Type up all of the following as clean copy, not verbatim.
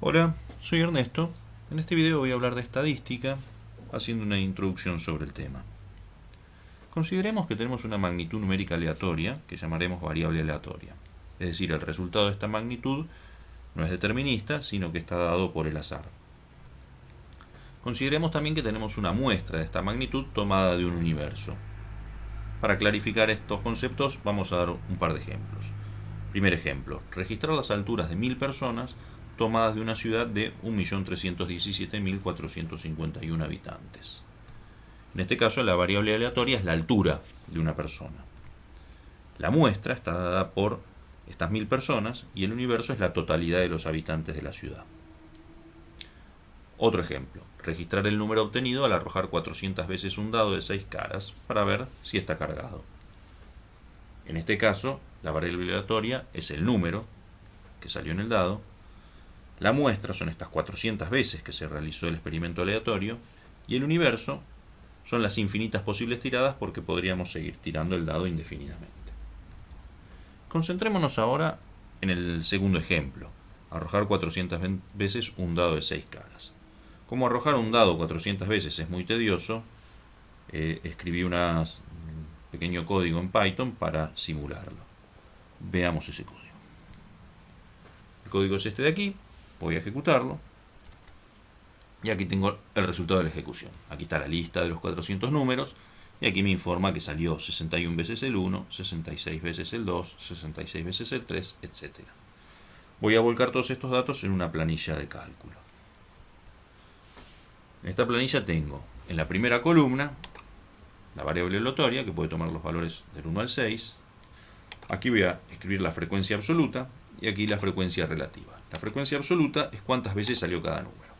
Hola, soy Ernesto. En este video voy a hablar de estadística, haciendo una introducción sobre el tema. Consideremos que tenemos una magnitud numérica aleatoria, que llamaremos variable aleatoria. Es decir, el resultado de esta magnitud no es determinista, sino que está dado por el azar. Consideremos también que tenemos una muestra de esta magnitud tomada de un universo. Para clarificar estos conceptos vamos a dar un par de ejemplos. Primer ejemplo, registrar las alturas de 1000 personas tomadas de una ciudad de 1.317.451 habitantes. En este caso, la variable aleatoria es la altura de una persona. La muestra está dada por estas 1000 personas y el universo es la totalidad de los habitantes de la ciudad. Otro ejemplo, registrar el número obtenido al arrojar 400 veces un dado de 6 caras para ver si está cargado. En este caso, la variable aleatoria es el número que salió en el dado. La muestra son estas 400 veces que se realizó el experimento aleatorio y el universo son las infinitas posibles tiradas porque podríamos seguir tirando el dado indefinidamente. Concentrémonos ahora en el segundo ejemplo, arrojar 400 veces un dado de 6 caras. Como arrojar un dado 400 veces es muy tedioso, escribí un pequeño código en Python para simularlo. Veamos ese código. El código es este de aquí. Voy a ejecutarlo y aquí tengo el resultado de la ejecución. Aquí está la lista de los 400 números y aquí me informa que salió 61 veces el 1, 66 veces el 2, 66 veces el 3, etc. Voy a volcar todos estos datos en una planilla de cálculo. En esta planilla tengo en la primera columna la variable aleatoria, que puede tomar los valores del 1 al 6. Aquí voy a escribir la frecuencia absoluta y aquí la frecuencia relativa. La frecuencia absoluta es cuántas veces salió cada número.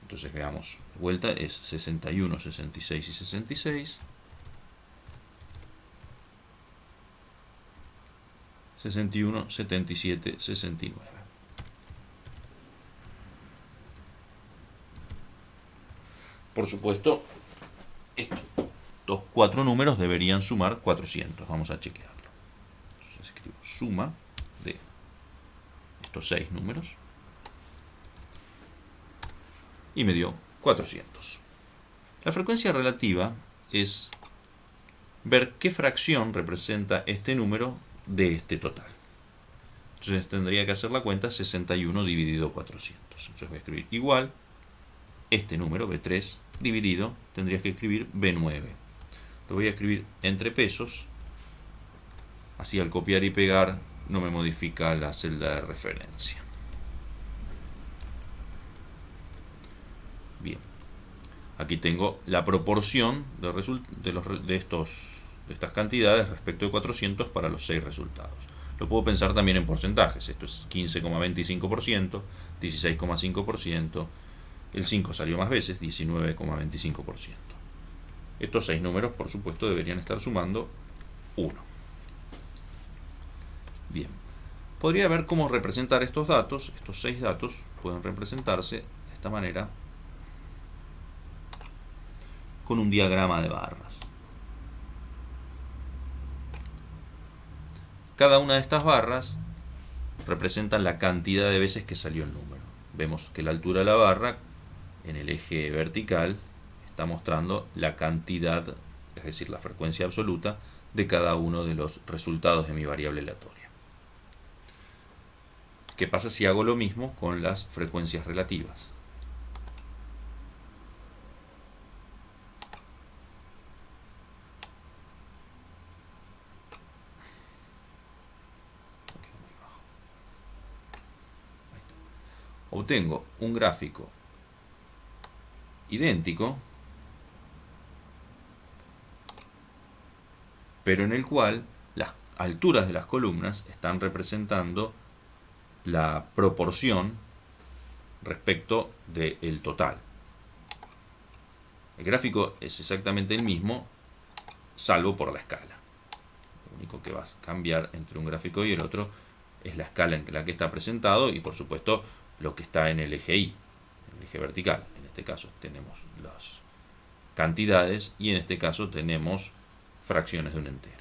Entonces veamos, de vuelta es 61, 66 y 66. 61, 77, 69. Por supuesto, estos cuatro números deberían sumar 400. Vamos a chequearlo. Entonces escribo suma de estos 6 números y me dio 400. La frecuencia relativa es ver qué fracción representa este número de este total. Entonces tendría que hacer la cuenta 61 dividido 400. Entonces voy a escribir igual este número, B3, dividido, tendrías que escribir B9. Lo voy a escribir entre pesos, así al copiar y pegar no me modifica la celda de referencia. Bien, aquí tengo la proporción de estas cantidades respecto de 400 para los 6 resultados. Lo puedo pensar también en porcentajes. Esto es 15,25%, 16,5%, el 5 salió más veces, 19,25%. Estos 6 números, por supuesto, deberían estar sumando 1. Bien, podría ver cómo representar estos datos. Estos 6 datos pueden representarse de esta manera con un diagrama de barras. Cada una de estas barras representa la cantidad de veces que salió el número. Vemos que la altura de la barra en el eje vertical está mostrando la cantidad, es decir, la frecuencia absoluta de cada uno de los resultados de mi variable aleatoria. ¿Qué pasa si hago lo mismo con las frecuencias relativas? Obtengo un gráfico idéntico, pero en el cual las alturas de las columnas están representando la proporción respecto del total. El gráfico es exactamente el mismo, salvo por la escala. Lo único que va a cambiar entre un gráfico y el otro es la escala en la que está presentado y, por supuesto, lo que está en el eje Y, en el eje vertical. En este caso tenemos las cantidades y en este caso tenemos fracciones de un entero.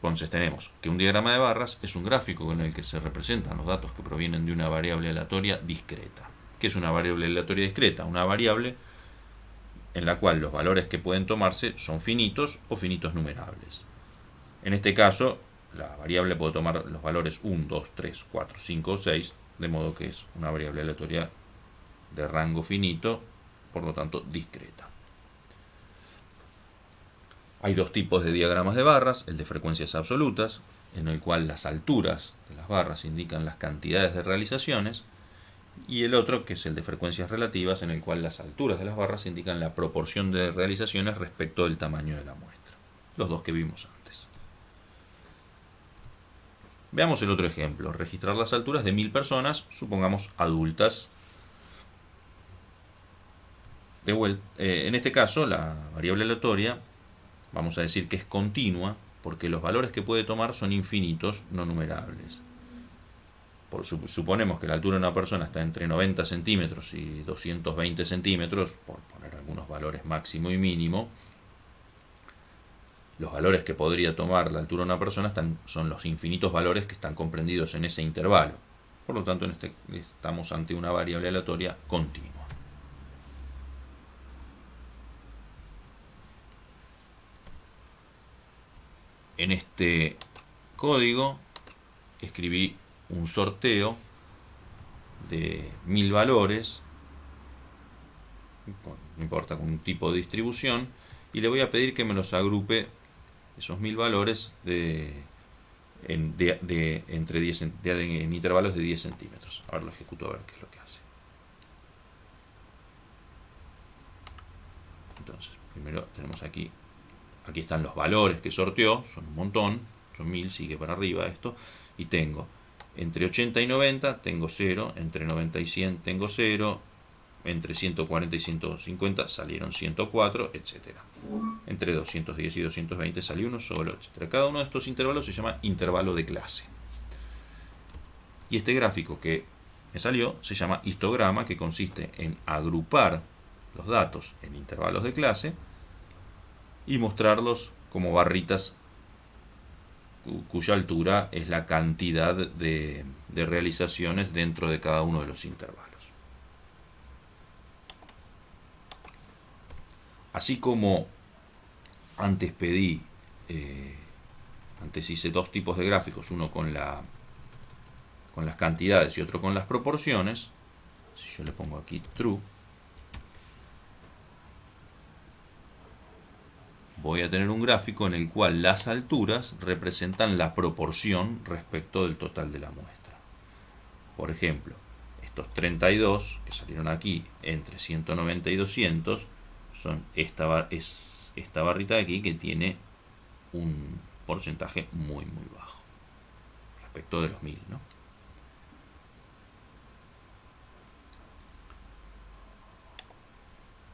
Entonces tenemos que un diagrama de barras es un gráfico con el que se representan los datos que provienen de una variable aleatoria discreta. ¿Qué es una variable aleatoria discreta? Una variable en la cual los valores que pueden tomarse son finitos o finitos numerables. En este caso, la variable puede tomar los valores 1, 2, 3, 4, 5 o 6, de modo que es una variable aleatoria de rango finito, por lo tanto discreta. Hay dos tipos de diagramas de barras, el de frecuencias absolutas, en el cual las alturas de las barras indican las cantidades de realizaciones, y el otro, que es el de frecuencias relativas, en el cual las alturas de las barras indican la proporción de realizaciones respecto del tamaño de la muestra. Los dos que vimos antes. Veamos el otro ejemplo. Registrar las alturas de 1000 personas, supongamos adultas. En este caso, la variable aleatoria, vamos a decir que es continua, porque los valores que puede tomar son infinitos, no numerables. Suponemos que la altura de una persona está entre 90 centímetros y 220 centímetros, por poner algunos valores máximo y mínimo. Los valores que podría tomar la altura de una persona son los infinitos valores que están comprendidos en ese intervalo. Por lo tanto, estamos ante una variable aleatoria continua. En este código escribí un sorteo de 1000 valores, no importa, con un tipo de distribución, y le voy a pedir que me los agrupe esos 1000 valores en intervalos de 10 centímetros. A ver, lo ejecuto a ver qué es lo que hace. Entonces, primero tenemos aquí están los valores que sorteó, son un montón, son 1000, sigue para arriba esto, y tengo entre 80 y 90 tengo 0, entre 90 y 100 tengo 0, entre 140 y 150 salieron 104, etc. Entre 210 y 220 salió uno solo, etc. Cada uno de estos intervalos se llama intervalo de clase. Y este gráfico que me salió se llama histograma, que consiste en agrupar los datos en intervalos de clase y mostrarlos como barritas cuya altura es la cantidad de realizaciones dentro de cada uno de los intervalos. Así como antes hice dos tipos de gráficos, uno con las cantidades y otro con las proporciones. Si yo le pongo aquí true, voy a tener un gráfico en el cual las alturas representan la proporción respecto del total de la muestra. Por ejemplo, estos 32 que salieron aquí entre 190 y 200 son esta barrita de aquí, que tiene un porcentaje muy bajo respecto de los 1000, ¿no?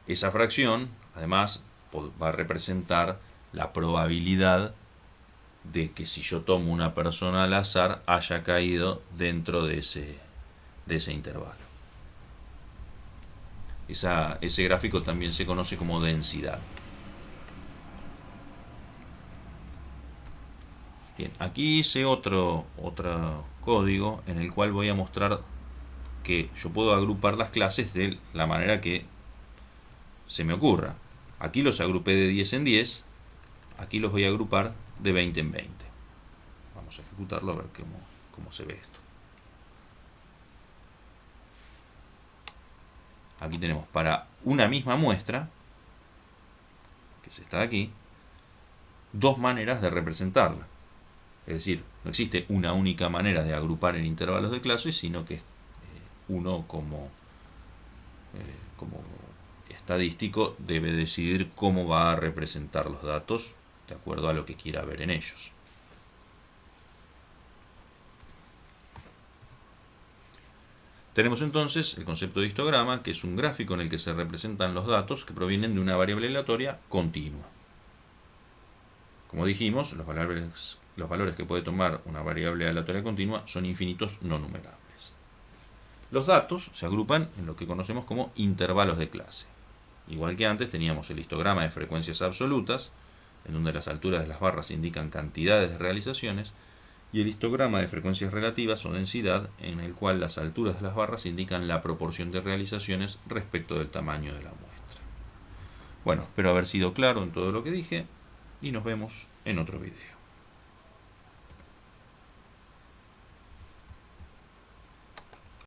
Esa fracción, además, va a representar la probabilidad de que si yo tomo una persona al azar haya caído dentro de ese intervalo. Ese gráfico también se conoce como densidad. Bien, aquí hice otro código en el cual voy a mostrar que yo puedo agrupar las clases de la manera que se me ocurra. Aquí los agrupé de 10 en 10, aquí los voy a agrupar de 20 en 20. Vamos a ejecutarlo a ver cómo se ve esto. Aquí tenemos para una misma muestra, que es esta de aquí, dos maneras de representarla. Es decir, no existe una única manera de agrupar en intervalos de clase, sino que uno como estadístico debe decidir cómo va a representar los datos de acuerdo a lo que quiera ver en ellos. Tenemos entonces el concepto de histograma, que es un gráfico en el que se representan los datos que provienen de una variable aleatoria continua. Como dijimos, los valores que puede tomar una variable aleatoria continua son infinitos no numerables. Los datos se agrupan en lo que conocemos como intervalos de clase. Igual que antes teníamos el histograma de frecuencias absolutas, en donde las alturas de las barras indican cantidades de realizaciones, y el histograma de frecuencias relativas o densidad, en el cual las alturas de las barras indican la proporción de realizaciones respecto del tamaño de la muestra. Bueno, espero haber sido claro en todo lo que dije y nos vemos en otro video.